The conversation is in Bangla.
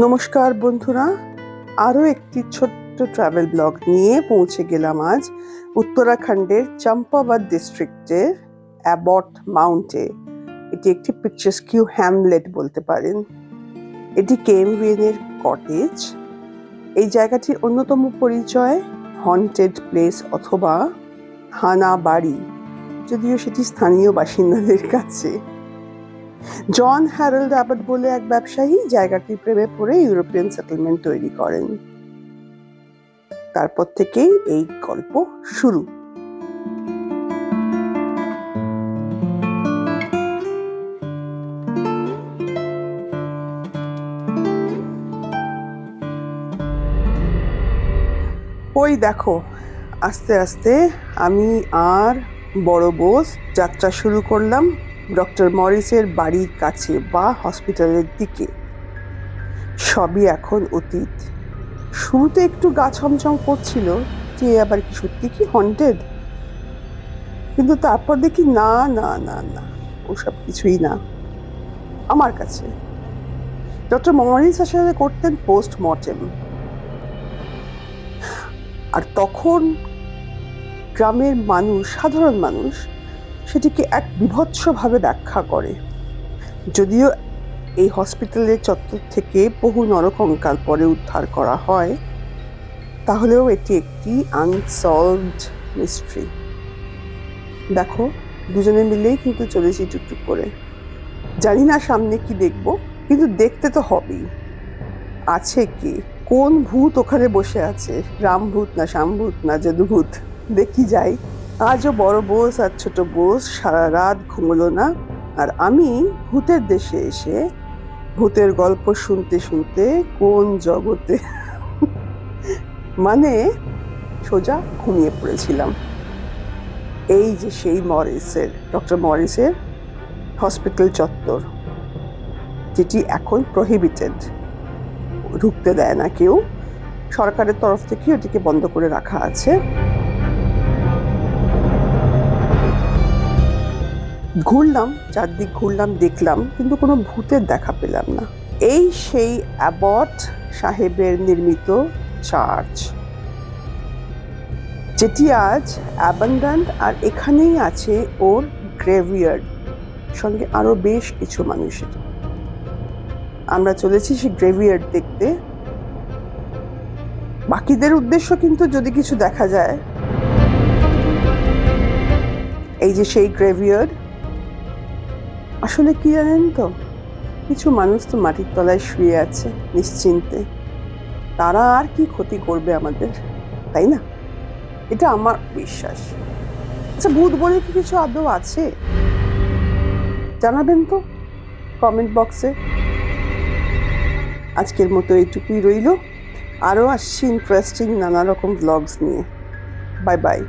নমস্কার বন্ধুরা, আরও একটি ছোট্ট ট্রাভেল ব্লগ নিয়ে পৌঁছে গেলাম আজ উত্তরাখণ্ডের চম্পাবত ডিস্ট্রিক্টের অ্যাবট মাউন্টে। এটি একটি পিকচারস্কিউ হ্যামলেট বলতে পারেন। এটি কেএমভিএনের কটেজ। এই জায়গাটির অন্যতম পরিচয় হন্টেড প্লেস অথবা হানা বাড়ি, যদিও সেটি স্থানীয় বাসিন্দাদের কাছে। জন হ্যারল্ড অ্যাবট বলে এক ব্যবসায়ী জায়গাটির প্রেমে পড়ে ইউরোপিয়ান সেটেলমেন্ট তৈরি করেন। তারপর থেকেই এই গল্প শুরু। ওই দেখো, আস্তে আস্তে আমি আর বড় বোস যাত্রা শুরু করলাম ডক্টর মরিসের বাড়ির কাছে বা হসপিটালের দিকে। সবই এখন অতীত। শুরুতে একটু গা ছমছম করছিল যে আবার কি সত্যি কি হন্টেড, কিন্তু তারপর দেখি না না না না, ওসব কিছুই না আমার কাছে। ডক্টর মরিস আসলে করতেন পোস্টমর্টেম, আর তখন গ্রামের মানুষ, সাধারণ মানুষ সেটিকে এক বিভৎসভাবে ব্যাখ্যা করে। যদিও এই হসপিটালের চত্বর থেকে বহু নরকঙ্কাল পরে উদ্ধার করা হয়, তাহলেও এটি একটি আনসলভড মিস্ট্রি। দেখো, দুজনে মিলেই কিন্তু চলেছি টুকটুক করে। জানি না সামনে কি দেখবো, কিন্তু দেখতে তো হবেই। আছে কি, কোন ভূত ওখানে বসে আছে, রামভূত না শ্যামভূত না যদুভূত, দেখি যাই। আজও বড় বোস আর ছোট বোস সারা রাত ঘুমলো না, আর আমি ভূতের দেশে এসে ভূতের গল্প শুনতে শুনতে কোন জগতে মানে সোজা ঘুমিয়ে পড়েছিলাম। এই যে সেই ডক্টর মরিসের হসপিটাল চত্বর, যেটি এখন প্রহিবিটেড, ঢুকতে দেয় না কেউ। সরকারের তরফ থেকে এটিকে বন্ধ করে রাখা আছে। ঘুরলাম, চারদিক ঘুরলাম, দেখলাম, কিন্তু কোনো ভূতের দেখা পেলাম না। এই সেই অ্যাবট সাহেবের নির্মিত চার্চ, যেটি আজ অ্যাবান্ডান্ট, আর এখানেই আছে ওর গ্রেভিয়ার্ড, সঙ্গে আরো বেশ কিছু মানুষের। আমরা চলেছি সেই গ্রেভিয়ার্ড দেখতে। বাকিদের উদ্দেশ্য কিন্তু যদি কিছু দেখা যায়, এই যে সেই গ্রেভিয়ার্ড, আসলে কি জানেন তো, কিছু মানুষ তো মাটির তলায় শুয়ে আছে নিশ্চিন্তে। তারা আর কি ক্ষতি করবে আমাদের, তাই না? এটা আমার বিশ্বাস। আচ্ছা, ভূত বলে কি কিছু আদৌ আছে? জানাবেন তো কমেন্ট বক্সে। আজকের মতো এইটুকুই রইল। আরও আসছি ইন্টারেস্টিং নানা রকম ব্লগস নিয়ে। Bye bye.